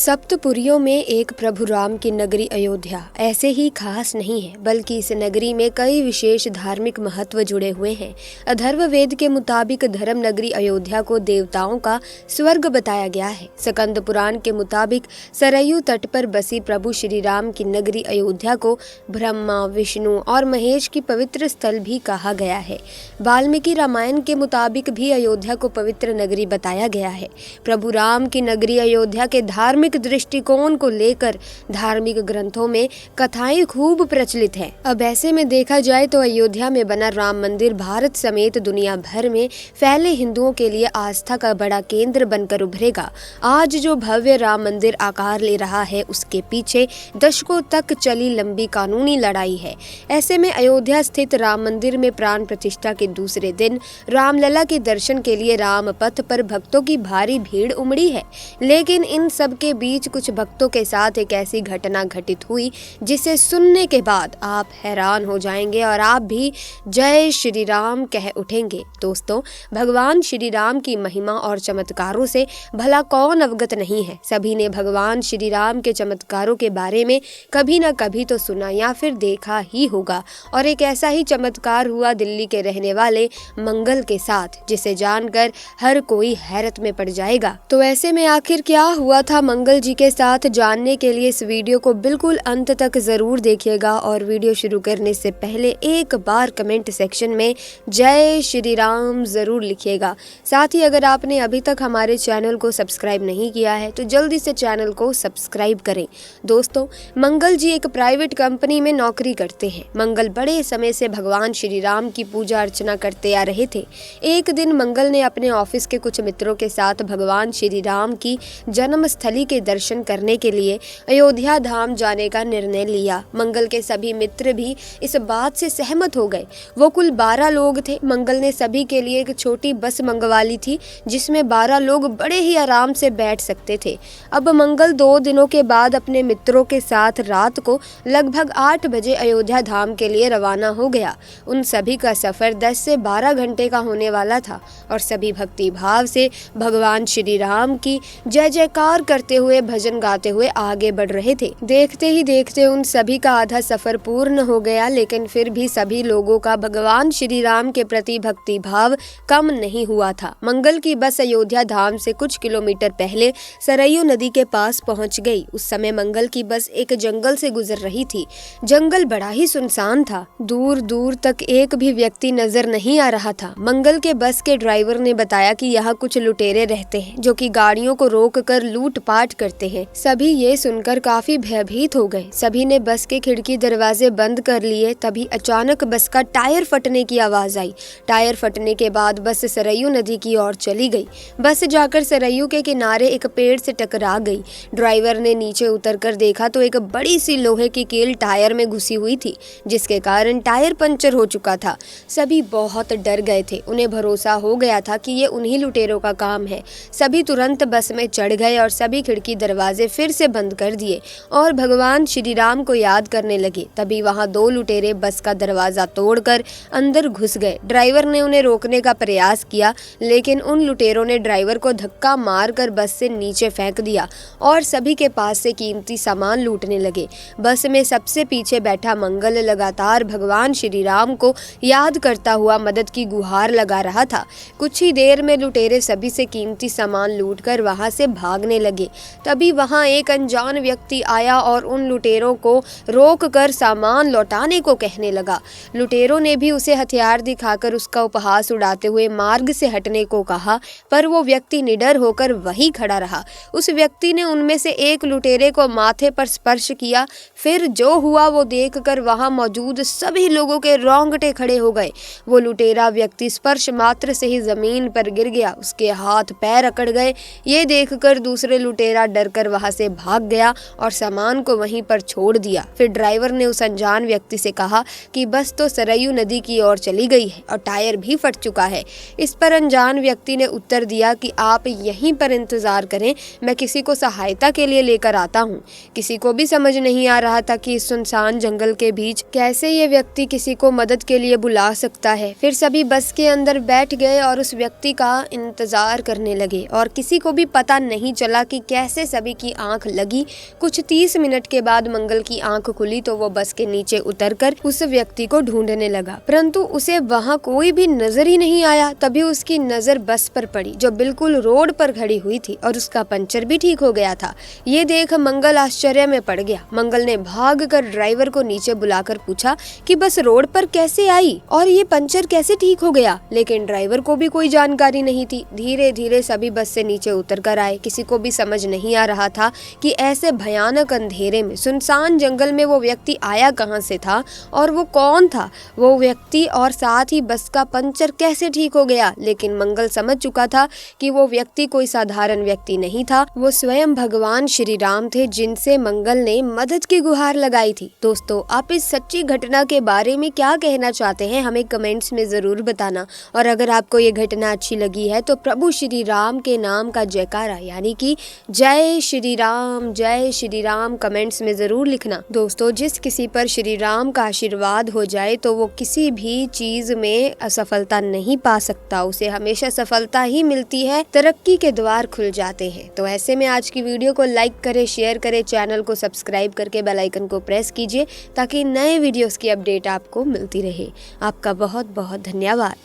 सप्तपुरियों में एक प्रभु राम की नगरी अयोध्या ऐसे ही खास नहीं है, बल्कि इस नगरी में कई विशेष धार्मिक महत्व जुड़े हुए हैं। अथर्ववेद के मुताबिक धर्म नगरी अयोध्या को देवताओं का स्वर्ग बताया गया है। स्कंद पुराण के मुताबिक सरयू तट पर बसी प्रभु श्री राम की नगरी अयोध्या को ब्रह्मा, विष्णु और महेश की पवित्र स्थल भी कहा गया है। वाल्मीकि रामायण के मुताबिक भी अयोध्या को पवित्र नगरी बताया गया है। प्रभु राम की नगरी अयोध्या के धार्मिक दृष्टिकोण को लेकर धार्मिक ग्रंथों में कथाएं खूब प्रचलित हैं। अब ऐसे में देखा जाए तो अयोध्या में बना राम मंदिर भारत समेत दुनिया भर में फैले हिंदुओं के लिए आस्था का बड़ा केंद्र बनकर उभरेगा। आज जो भव्य राम मंदिर आकार ले रहा है, उसके पीछे दशकों तक चली लंबी कानूनी लड़ाई है। ऐसे में अयोध्या स्थित राम मंदिर में प्राण प्रतिष्ठा के दूसरे दिन रामलला के दर्शन के लिए राम पथ पर भक्तों की भारी भीड़ उमड़ी है। लेकिन इन सब के बीच कुछ भक्तों के साथ एक ऐसी घटना घटित हुई जिसे सुनने के बाद आप हैरान हो जाएंगे और आप भी जय श्री राम कह उठेंगे। दोस्तों, भगवान श्री राम की महिमा और चमत्कारों से भला कौन अवगत नहीं है। सभी ने भगवान श्री राम के चमत्कारों के बारे में कभी न कभी तो सुना या फिर देखा ही होगा। और एक ऐसा ही चमत्कार हुआ दिल्ली के रहने वाले मंगल के साथ, जिसे जानकर हर कोई हैरत में पड़ जाएगा। तो ऐसे में आखिर क्या हुआ था मंगल जी के साथ, जानने के लिए इस वीडियो को बिल्कुल अंत तक जरूर देखिएगा। और वीडियो शुरू करने से पहले एक बार कमेंट सेक्शन में जय श्री राम जरूर लिखिएगा। साथ ही अगर आपने अभी तक हमारे चैनल को सब्सक्राइब नहीं किया है तो जल्दी से चैनल को सब्सक्राइब करें। दोस्तों, मंगल जी एक प्राइवेट कंपनी में नौकरी करते हैं। मंगल बड़े समय से भगवान श्री राम की पूजा अर्चना करते आ रहे थे। एक दिन मंगल ने अपने ऑफिस के कुछ मित्रों के साथ भगवान श्री राम की जन्म स्थली के दर्शन करने के लिए अयोध्या धाम जाने का निर्णय लिया। मंगल के सभी मित्र भी इस बात से सहमत हो गए। वो कुल 12 लोग थे। मंगल ने सभी के लिए एक छोटी बस मंगवा ली थी, जिसमें 12 लोग बड़े ही आराम से बैठ सकते थे। अब मंगल 2 दिनों के बाद अपने मित्रों के साथ रात को लगभग 8 बजे अयोध्या धाम के लिए रवाना हो गया। उन सभी का सफर 10 से 12 घंटे का होने वाला था और सभी भक्ति भाव से भगवान श्री राम की जय जयकार करते हुए भजन गाते हुए आगे बढ़ रहे थे। देखते ही देखते उन सभी का आधा सफर पूर्ण हो गया, लेकिन फिर भी सभी लोगों का भगवान श्री राम के प्रति भक्ति भाव कम नहीं हुआ था। मंगल की बस अयोध्या धाम से कुछ किलोमीटर पहले सरयू नदी के पास पहुंच गई। उस समय मंगल की बस एक जंगल से गुजर रही थी। जंगल बड़ा ही सुनसान था। दूर दूर तक एक भी व्यक्ति नजर नहीं आ रहा था। मंगल के बस के ड्राइवर ने बताया कि यहाँ कुछ लुटेरे रहते हैं जो कि गाड़ियों को रोक कर लूट पाट करते हैं। सभी ये सुनकर काफी भयभीत हो गए। सभी ने बस के खिड़की दरवाजे बंद कर लिए। तभी अचानक बस का टायर फटने की आवाज आई। टायर फटने के बाद बस सरयू नदी की ओर चली गई। बस जाकर सरयू के किनारे एक पेड़ से टकरा गई। ड्राइवर ने नीचे उतरकर देखा तो एक बड़ी सी लोहे की कील टायर में घुसी हुई थी, जिसके कारण टायर पंचर हो चुका था। सभी बहुत डर गए थे। उन्हें भरोसा हो गया था कि ये उन्हीं लुटेरों का काम है। सभी तुरंत बस में चढ़ गए और सभी खिड़की दरवाजे फिर से बंद कर दिए और भगवान श्री राम को याद करने लगे। तभी वहां 2 लुटेरे बस का दरवाजा तोड़कर अंदर घुस गए। ड्राइवर ने उन्हें रोकने का प्रयास किया, लेकिन उन लुटेरों ने ड्राइवर को धक्का मारकर बस से नीचे फेंक दिया और सभी के पास से कीमती सामान लूटने लगे। बस में सबसे पीछे बैठा मंगल लगातार भगवान श्री राम को याद करता हुआ मदद की गुहार लगा रहा था। कुछ ही देर में लुटेरे सभी से कीमती सामान लूटकर वहां से भागने लगे। तभी वहां एक अनजान व्यक्ति आया और उन लुटेरों को रोककर सामान लौटाने को कहने लगा। लुटेरों ने भी उसे हथियार दिखाकर उसका उपहास उड़ाते हुए मार्ग से हटने को कहा, पर वो व्यक्ति निडर होकर वहीं खड़ा रहा। उस व्यक्ति ने उनमें से एक लुटेरे को माथे पर स्पर्श किया। फिर जो हुआ वो देखकर वहां मौजूद सभी लोगों के रोंगटे खड़े हो गए। वो लुटेरा व्यक्ति स्पर्श मात्र से ही जमीन पर गिर गया। उसके हाथ पैर अकड़ गए। ये देखकर दूसरे लुटेरा डरकर वहां से भाग गया और सामान को वहीं पर छोड़ दिया। फिर ड्राइवर ने उस अनजान व्यक्ति से कहा कि बस तो सरयू नदी की ओर चली गई है और टायर भी फट चुका है। इस पर अनजान व्यक्ति ने उत्तर दिया कि आप यहीं पर इंतजार करें, मैं किसी को सहायता के लिए लेकर आता हूँ। किसी को भी समझ नहीं आ रहा था कि इस सुनसान जंगल के बीच कैसे ये व्यक्ति किसी को मदद के लिए बुला सकता है। फिर सभी बस के अंदर बैठ गए और उस व्यक्ति का इंतजार करने लगे और किसी को भी पता नहीं चला कि कैसे जैसे सभी की आंख लगी, कुछ 30 मिनट के बाद मंगल की आंख खुली तो वो बस के नीचे उतरकर उस व्यक्ति को ढूंढने लगा, परंतु उसे वहाँ कोई भी नजर ही नहीं आया। तभी उसकी नजर बस पर पड़ी जो बिल्कुल रोड पर खड़ी हुई थी और उसका पंचर भी ठीक हो गया था। ये देख मंगल आश्चर्य में पड़ गया। मंगल ने भागकर ड्राइवर को नीचे बुलाकर पूछा कि बस रोड पर कैसे आई और ये पंचर कैसे ठीक हो गया, लेकिन ड्राइवर को भी कोई जानकारी नहीं थी। धीरे धीरे सभी बस से नीचे उतर कर आए। किसी को भी समझ नहीं आ रहा था कि ऐसे भयानक अंधेरे में सुनसान जंगल में वो व्यक्ति आया कहां से था और वो कौन था वो व्यक्ति, और साथ ही बस का पंचर कैसे ठीक हो गया। लेकिन मंगल समझ चुका था कि वो व्यक्ति कोई साधारण व्यक्ति नहीं था, वो स्वयं भगवान श्री राम थे जिनसे मंगल ने मदद की गुहार लगाई थी। दोस्तों, आप इस सच्ची घटना के बारे में क्या कहना चाहते हैं हमें कमेंट्स में जरूर बताना। और अगर आपको ये घटना अच्छी लगी है तो प्रभु श्री राम के नाम का जयकारा यानी कि जय श्री राम कमेंट्स में जरूर लिखना। दोस्तों, जिस किसी पर श्री राम का आशीर्वाद हो जाए तो वो किसी भी चीज में असफलता नहीं पा सकता, उसे हमेशा सफलता ही मिलती है, तरक्की के द्वार खुल जाते हैं। तो ऐसे में आज की वीडियो को लाइक करें, शेयर करें, चैनल को सब्सक्राइब करके बेल आइकन को प्रेस कीजिए ताकि नए वीडियोस की अपडेट आपको मिलती रहे। आपका बहुत बहुत धन्यवाद।